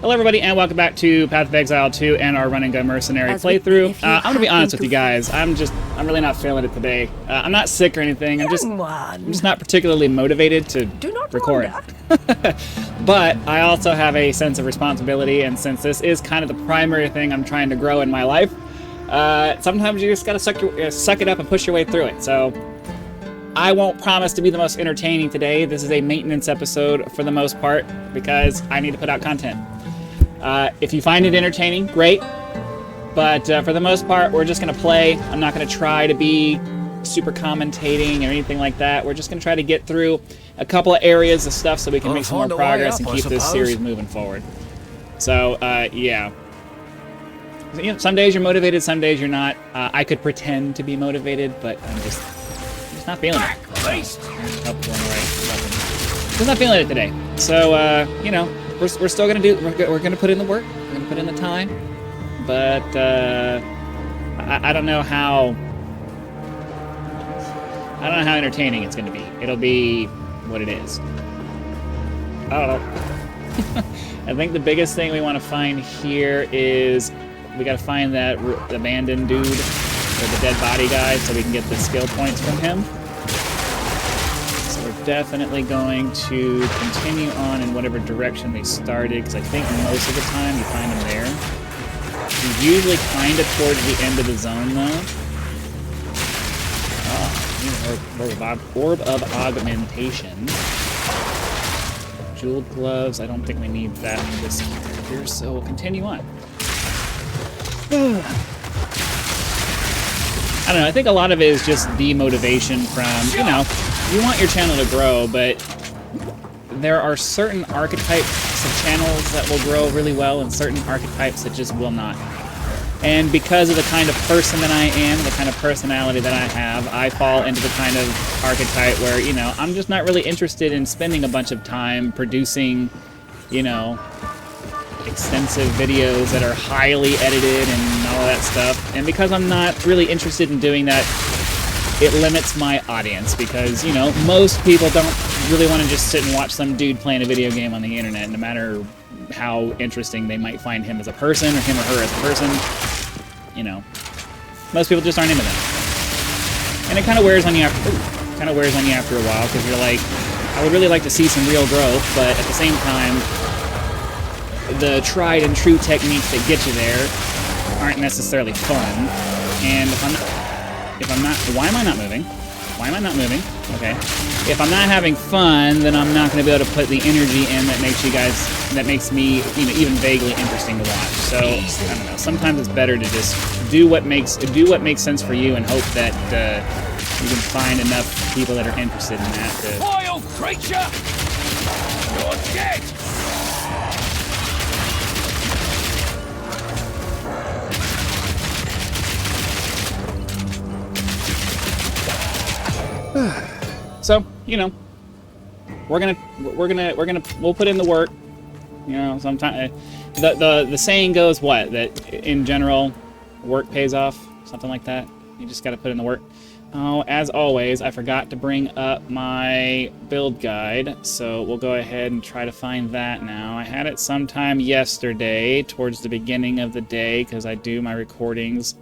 Hello everybody and welcome back to Path of Exile 2 and our Run and Gun Mercenary playthrough. I'm gonna be honest with you guys, I'm really not feeling it today. I'm not sick or anything, I'm just not particularly motivated to record. But I also have a sense of responsibility, and since this is kind of the primary thing I'm trying to grow in my life, sometimes you just gotta suck it up and push your way through it. So I won't promise to be the most entertaining today. This is a maintenance episode for the most part because I need to put out content. If you find it entertaining, great. But for the most part, we're just going to play. I'm not going to try to be super commentating or anything like that. We're just going to try to get through a couple of areas of stuff so we can make some more progress and keep this series moving forward. So, yeah. You know, some days you're motivated, some days you're not. I could pretend to be motivated, but I'm just not feeling it. Just not feeling it today. So, you know, we're still gonna do. We're gonna put in the work. We're gonna put in the time. But I don't know how. I don't know how entertaining it's gonna be. It'll be what it is. I don't know. I think the biggest thing we want to find here is we gotta find that abandoned dude, or the dead body guy, so we can get the skill points from him. Definitely going to continue on in whatever direction they started, because I think most of the time you find them there. You're usually kind of towards the end of the zone, though. Oh, orb of augmentation. Jeweled gloves. I don't think we need that in this character, so we'll continue on. I don't know. I think a lot of it is just demotivation from, you know, you want your channel to grow, but there are certain archetypes of channels that will grow really well and certain archetypes that just will not. And because of the kind of person that I am, the kind of personality that I have, I fall into the kind of archetype where, you know, I'm just not really interested in spending a bunch of time producing, you know, extensive videos that are highly edited and all of that stuff. And because I'm not really interested in doing that, it limits my audience, because, you know, most people don't really want to just sit and watch some dude playing a video game on the internet, no matter how interesting they might find him as a person or him or her as a person. You know, most people just aren't into that. And it kind of wears on you after, a while, because you're like, I would really like to see some real growth, but at the same time, the tried and true techniques that get you there aren't necessarily fun. And why am I not moving? Why am I not moving? Okay. If I'm not having fun, then I'm not going to be able to put the energy in that makes me, you know, even vaguely interesting to watch. So, I don't know. Sometimes it's better to just do what makes sense for you and hope that you can find enough people that are interested in that to... Vile creature! You're dead! So, you know, we'll put in the work. You know, sometimes the saying goes what? That in general, work pays off, something like that. You just got to put in the work. Oh, as always, I forgot to bring up my build guide, so we'll go ahead and try to find that now. I had it sometime yesterday, towards the beginning of the day, because I do my recordings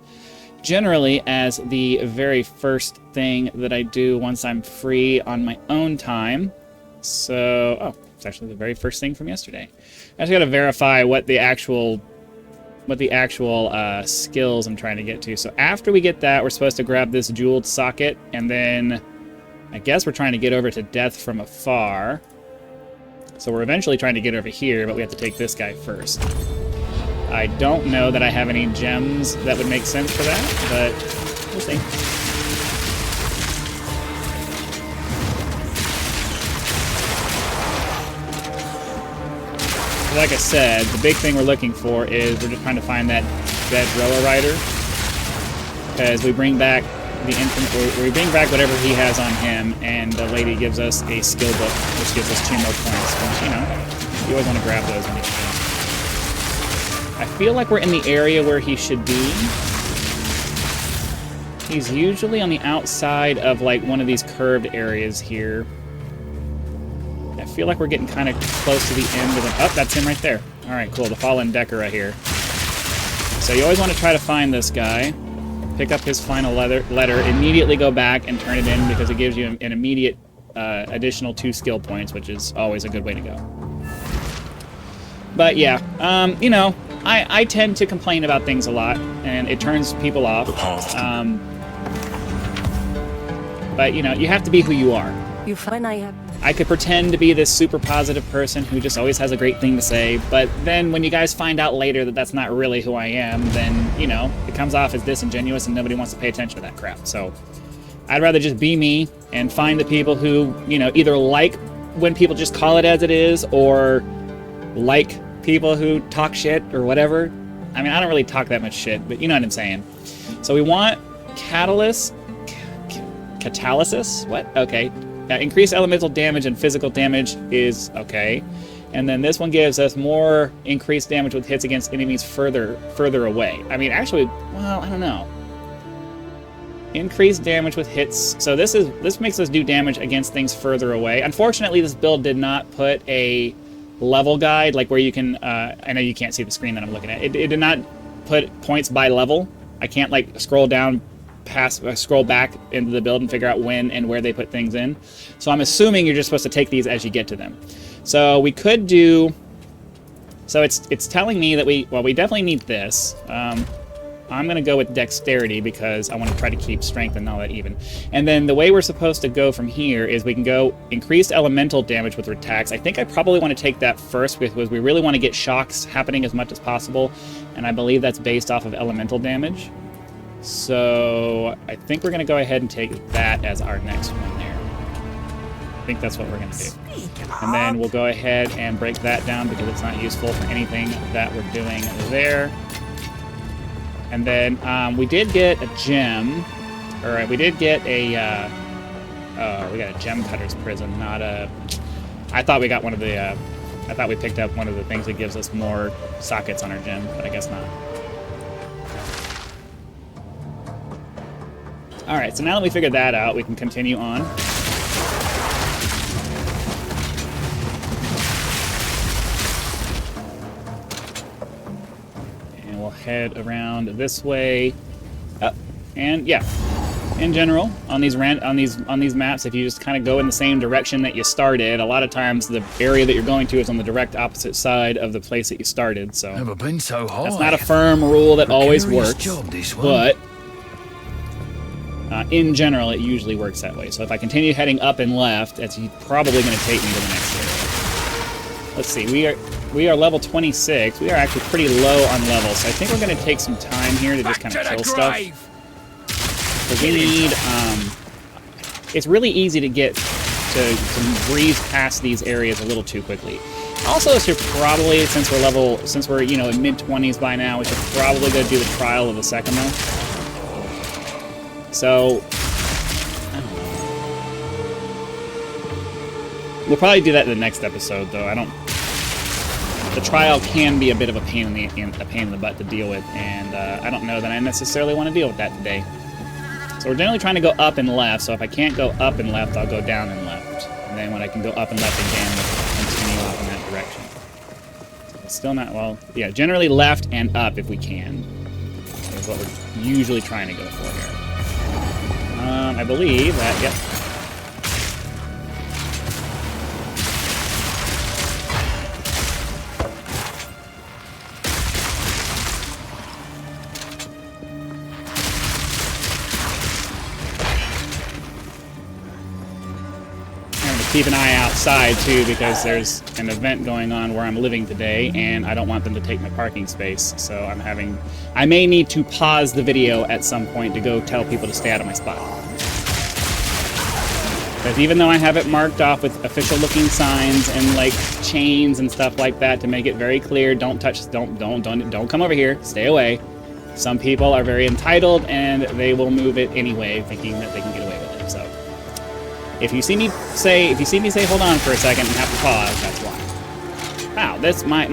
generally as the very first thing that I do once I'm free on my own time. So, oh, it's actually the very first thing from yesterday. I just got to verify what the actual skills I'm trying to get to. So after we get that, we're supposed to grab this jeweled socket, and then I guess we're trying to get over to death from afar. So we're eventually trying to get over here, but we have to take this guy first. I don't know that I have any gems that would make sense for that, but we'll see. Like I said, the big thing we're looking for is we're just trying to find that rower rider, because we bring back we bring back whatever he has on him, and the lady gives us a skill book, which gives us 2 more points. Which, you know, you always want to grab those when you can. I feel like we're in the area where he should be. He's usually on the outside of like one of these curved areas here. I feel like we're getting kind of close to the end of the... Oh, that's him right there. Alright, cool. The Fallen Decker right here. So you always want to try to find this guy. Pick up his final letter, immediately go back and turn it in because it gives you an immediate additional 2 skill points, which is always a good way to go. But yeah, you know, I tend to complain about things a lot, and it turns people off. But, you know, you have to be who you are. You find I could pretend to be this super positive person who just always has a great thing to say, but then when you guys find out later that that's not really who I am, then, you know, it comes off as disingenuous and nobody wants to pay attention to that crap. So I'd rather just be me and find the people who, you know, either like when people just call it as it is, or like people who talk shit or whatever. I mean, I don't really talk that much shit, but you know what I'm saying. So we want catalysis? What? Okay. Increased elemental damage and physical damage is okay. And then this one gives us more increased damage with hits against enemies further away. I mean, actually, well, I don't know. Increased damage with hits. So this makes us do damage against things further away. Unfortunately, this build did not put a level guide, like where you can, I know you can't see the screen that I'm looking at. It did not put points by level. I can't like scroll down scroll back into the build and figure out when and where they put things in. So I'm assuming you're just supposed to take these as you get to them. So we could do... So it's telling me that we definitely need this. I'm going to go with dexterity because I want to try to keep strength and all that even. And then the way we're supposed to go from here is we can go increased elemental damage with attacks. I think I probably want to take that first because we really want to get shocks happening as much as possible. And I believe that's based off of elemental damage. So I think we're going to go ahead and take that as our next one there. I think that's what we're going to do. And then we'll go ahead and break that down because it's not useful for anything that we're doing there. And then we did get a gem. Alright, we did get a... we got a gem cutter's prism, not a... I thought we got one of the... I thought we picked up one of the things that gives us more sockets on our gem, but I guess not. Alright, so now that we figured that out, we can continue on. And we'll head around this way. And yeah, in general, on these maps, if you just kind of go in the same direction that you started, a lot of times the area that you're going to is on the direct opposite side of the place that you started. So never been so high. That's not a firm rule that always works, but in general, it usually works that way. So if I continue heading up and left, that's probably going to take me to the next area. Let's see, we are level 26. We are actually pretty low on level, so I think we're going to take some time here to just kind of kill stuff. Because we need, it's really easy to get to breeze past these areas a little too quickly. Also, should probably, since we're you know in mid-20s by now, we should probably go do the trial of the second though. So, I don't know. We'll probably do that in the next episode, though. The trial can be a bit of a pain in the butt to deal with, and I don't know that I necessarily want to deal with that today. So we're generally trying to go up and left. So if I can't go up and left, I'll go down and left, and then when I can go up and left again, we'll continue off in that direction. So it's still not well. Yeah, generally left and up if we can. Is what we're usually trying to go for here. I believe that, yep. I'm going to keep an eye outside, too, because there's an event going on where I'm living today, and I don't want them to take my parking space, so I may need to pause the video at some point to go tell people to stay out of my spot. Because even though I have it marked off with official-looking signs and like chains and stuff like that to make it very clear, don't touch, don't come over here, stay away. Some people are very entitled and they will move it anyway, thinking that they can get away with it. So, if you see me say hold on for a second and have to pause, that's why. Wow, that's my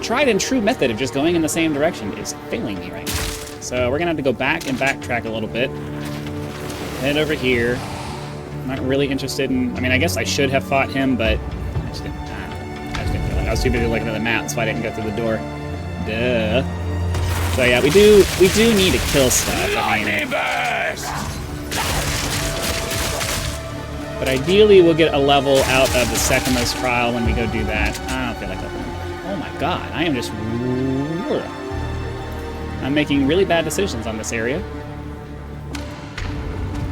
tried and true method of just going in the same direction is failing me right now. So we're gonna have to go back and backtrack a little bit. Head over here. I'm not really interested in... I mean, I guess I should have fought him, but I just didn't feel like I was too busy looking at the map, so I didn't go through the door. Duh. So yeah, we do need to kill stuff. I mean, but ideally, we'll get a level out of the Sekima's trial when we go do that. I don't feel like that. Oh my god, I am just... I'm making really bad decisions on this area.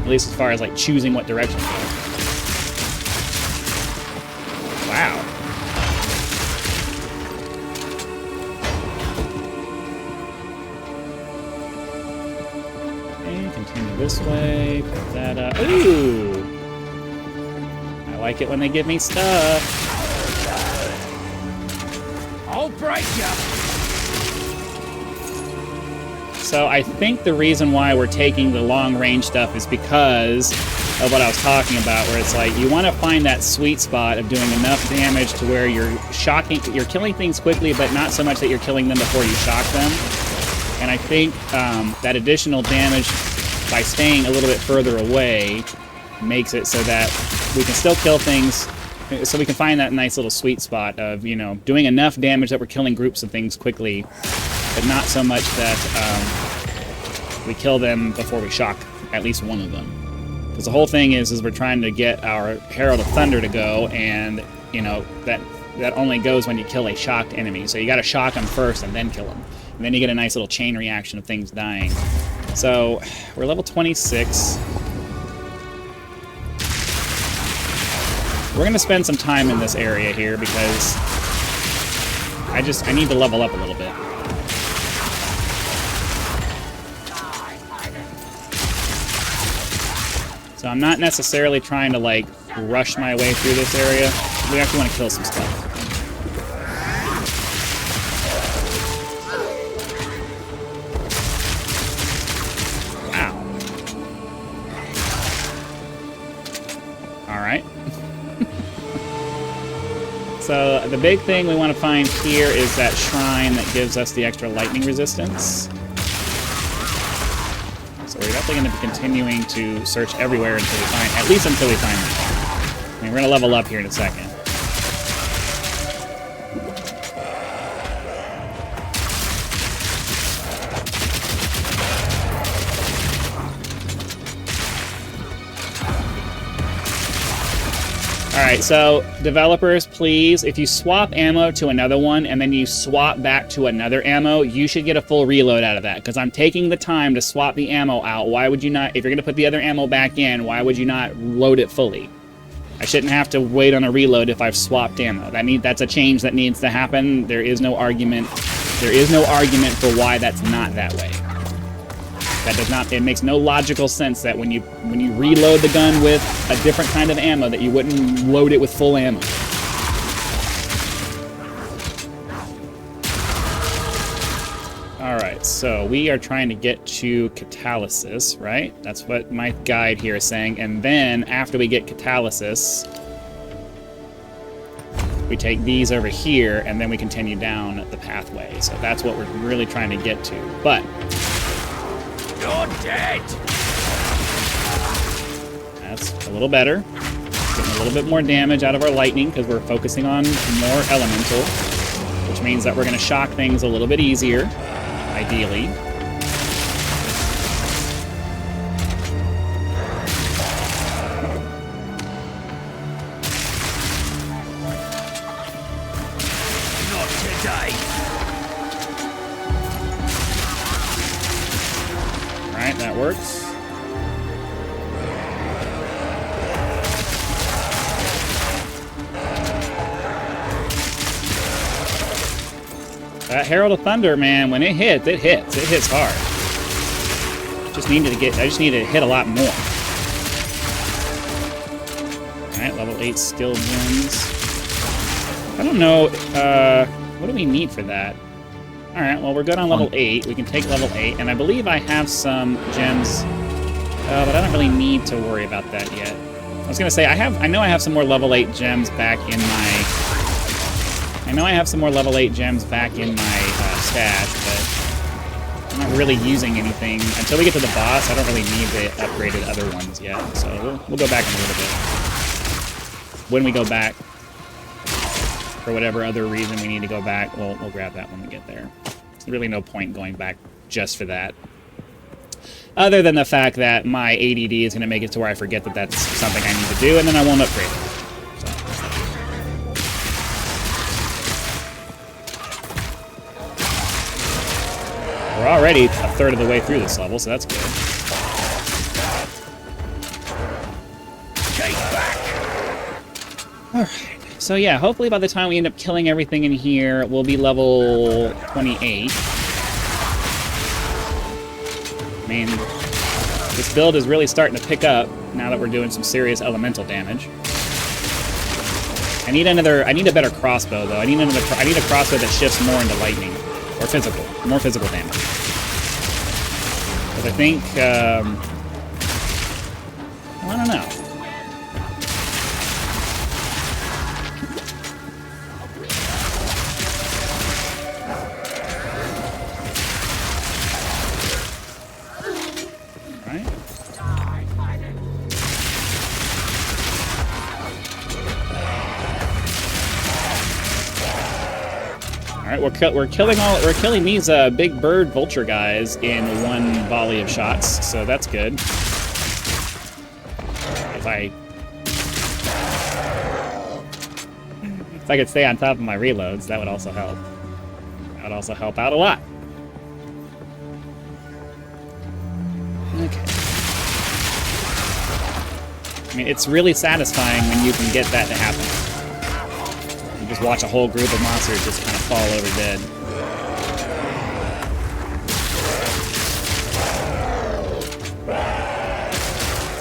At least as far as, like, choosing what direction to go. Wow. Okay, continue this way. Put that up. Ooh! I like it when they give me stuff. I'll break ya! So I think the reason why we're taking the long-range stuff is because of what I was talking about, where it's like you want to find that sweet spot of doing enough damage to where you're killing things quickly, but not so much that you're killing them before you shock them. And I think that additional damage by staying a little bit further away makes it so that we can still kill things, so we can find that nice little sweet spot of, you know, doing enough damage that we're killing groups of things quickly, but not so much that we kill them before we shock at least one of them. Because the whole thing is we're trying to get our Herald of Thunder to go, and, you know, that only goes when you kill a shocked enemy. So you got to shock them first and then kill them. And then you get a nice little chain reaction of things dying. So we're level 26. We're going to spend some time in this area here because I need to level up a little bit. So I'm not necessarily trying to, like, rush my way through this area. We actually want to kill some stuff. Wow. Alright. So the big thing we want to find here is that shrine that gives us the extra lightning resistance. So we're definitely going to be continuing to search everywhere until we find, at least until we find that. I mean, we're going to level up here in a second. Alright, so developers, please, if you swap ammo to another one and then you swap back to another ammo, you should get a full reload out of that, because I'm taking the time to swap the ammo out. Why would you not, if you're going to put the other ammo back in, why would you not load it fully? I shouldn't have to wait on a reload if I've swapped ammo. That's a change that needs to happen. There is no argument for why that's not that way. It makes no logical sense that when you reload the gun with a different kind of ammo that you wouldn't load it with full ammo. Alright, so we are trying to get to Catalysis, right? That's what my guide here is saying. And then, after we get Catalysis, we take these over here, and then we continue down the pathway. So that's what we're really trying to get to. But you're dead! That's a little better. Getting a little bit more damage out of our lightning because we're focusing on more elemental, which means that we're going to shock things a little bit easier, ideally. Not today! Alright, that works. That Herald of Thunder, man, when it hits, it hits hard. I just need to hit a lot more. Alright, level 8 skill gems. I don't know, what do we need for that? Alright, well, we're good on level 8. We can take level 8, and I believe I have some gems, but I don't really need to worry about that yet. I was gonna say, I know I have some more level 8 gems back in my... stash, but I'm not really using anything. Until we get to the boss, I don't really need the upgraded other ones yet, so we'll go back in a little bit. When we go back. for whatever other reason we need to go back, we'll grab that when we get there. There's really no point going back just for that. Other than the fact that my ADD is going to make it to where I forget that that's something I need to do, and then I won't upgrade. We're already a third of the way through this level, so that's good. Alright, so yeah, hopefully by the time we end up killing everything in here, we'll be level 28. I mean, this build is really starting to pick up now that we're doing some serious elemental damage. I need a better crossbow though. I need a crossbow that shifts more into lightning. Or more physical damage. But I think, well, I don't know. Alright, we're killing these big bird vulture guys in one volley of shots, so that's good. If I could stay on top of my reloads, that would also help. That would also help out a lot. Okay. I mean, it's really satisfying when you can get that to happen. Just watch a whole group of monsters just kind of fall over dead.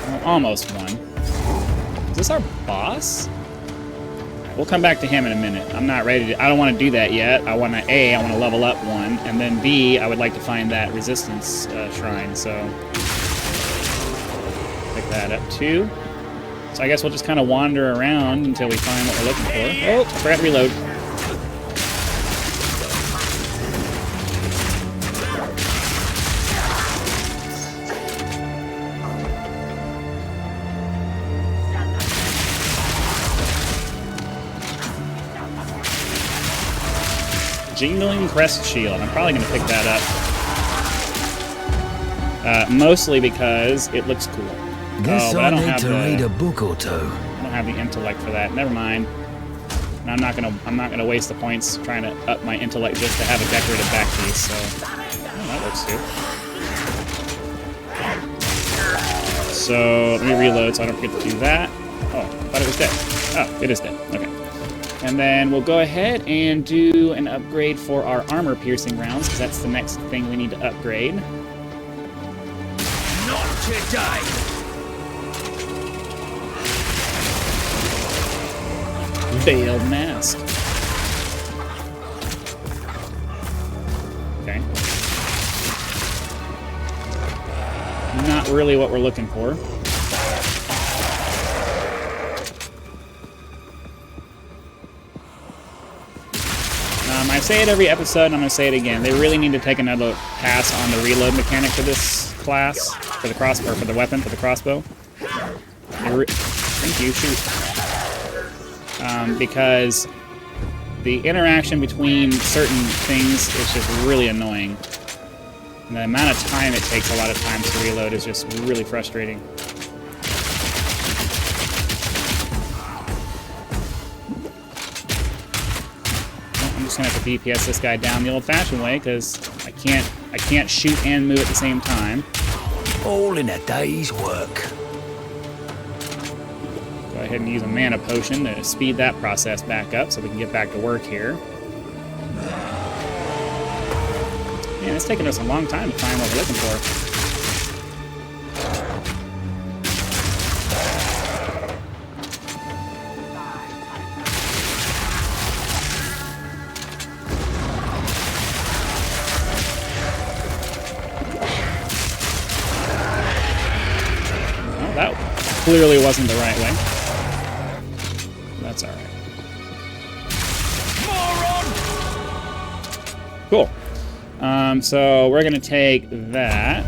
Well, almost won. Is this our boss? We'll come back to him in a minute. I'm not ready to... I don't want to do that yet. I want to level up one, and then B, I would like to find that resistance shrine, so... Pick that up too. So I guess we'll just kind of wander around until we find what we're looking for. Oh, I forgot to reload. Jingling Crest Shield. I'm probably going to pick that up. Mostly because it looks cool. Guess but I need to read a book or two. I don't have the intellect for that. Never mind. And I'm not gonna waste the points trying to up my intellect just to have a decorated back piece. So that works too. So let me reload so I don't forget to do that. Oh, I thought it was dead. Oh, it is dead. Okay. And then we'll go ahead and do an upgrade for our armor-piercing rounds, because that's the next thing we need to upgrade. Not today. Veiled Mask. Okay. Not really what we're looking for. I say it every episode, and I'm going to say it again. They really need to take another pass on the reload mechanic for this class, for the crossbow, for the weapon, for the crossbow. Thank you, shoot. Because the interaction between certain things is just really annoying. And the amount of time it takes a lot of times to reload is just really frustrating. I'm just gonna have to DPS this guy down the old-fashioned way because I can't shoot and move at the same time. All in a day's work. Go ahead and use a mana potion to speed that process back up so we can get back to work here. Man, it's taking us a long time to find what we're looking for. Well, that clearly wasn't the right way. That's all right. Cool. So we're gonna take that.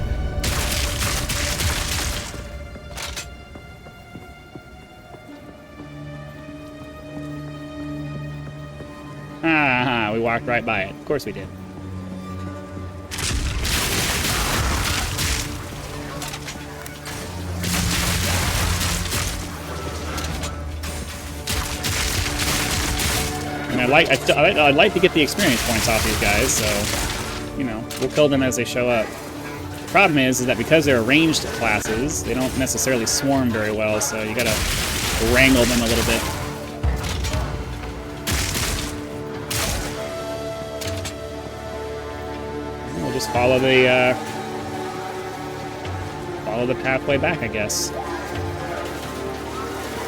Ah, we walked right by it. Of course we did. And I'd like to get the experience points off these guys, so, you know, we'll kill them as they show up. The problem is that because they're ranged classes, they don't necessarily swarm very well, so you gotta wrangle them a little bit. And we'll just follow the pathway back, I guess.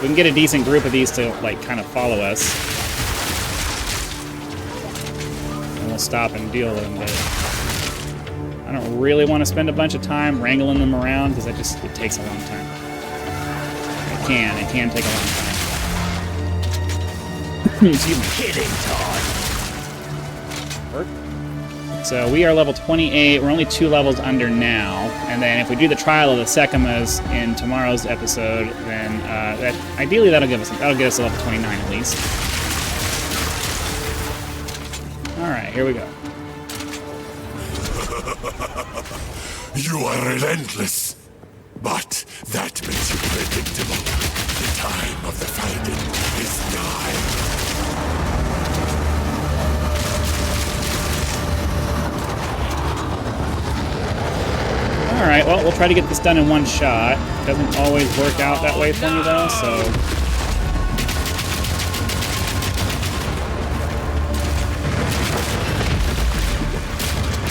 We can get a decent group of these to, like, kind of follow us. And we'll stop and deal with them, but I don't really want to spend a bunch of time wrangling them around, because it takes a long time. It can take a long time. Excuse me. Killing time. So we are level 28. We're only 2 levels under now. And then if we do the Trial of the Sekimas in tomorrow's episode, then ideally that'll get us to level 29 at least. All right, here we go. You are relentless, but that makes you predictable. The time of the fighting is nigh. Alright, well, we'll try to get this done in one shot. Doesn't always work out that way for me, though, so...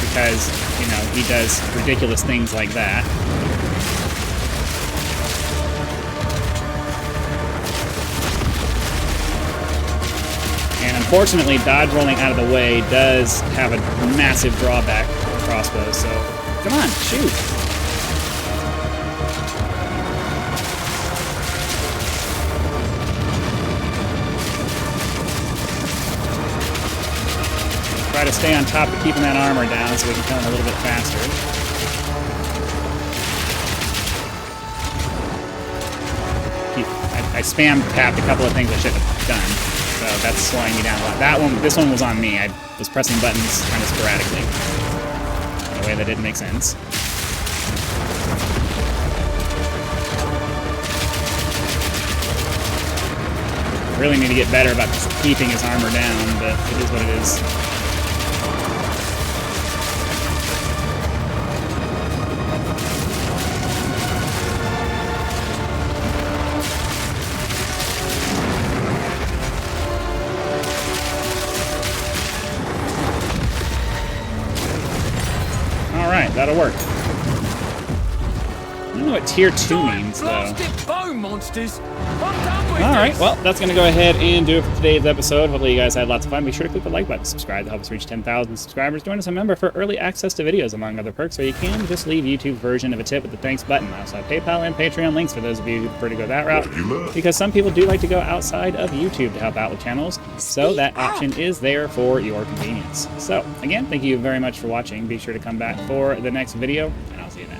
Because, you know, he does ridiculous things like that. And unfortunately, dodge rolling out of the way does have a massive drawback to crossbows, so... Come on, shoot! Try to stay on top of keeping that armor down so we can kill him a little bit faster. I spam tapped a couple of things I should have done, so that's slowing me down a lot. This one was on me. I was pressing buttons kind of sporadically. In a way that didn't make sense. Really need to get better about keeping his armor down, but it is what it is. Alright, that'll work. I don't know what tier 2 means, though. Alright, well, that's going to go ahead and do it for today's episode. Hopefully you guys had lots of fun. Be sure to click the like button, subscribe to help us reach 10,000 subscribers. Join us a member for early access to videos, among other perks, or you can just leave YouTube's version of a tip with the thanks button. I also have PayPal and Patreon links for those of you who prefer to go that route, because some people do like to go outside of YouTube to help out with channels, so that option is there for your convenience. So, again, thank you very much for watching. Be sure to come back for the next video, and I'll see you then.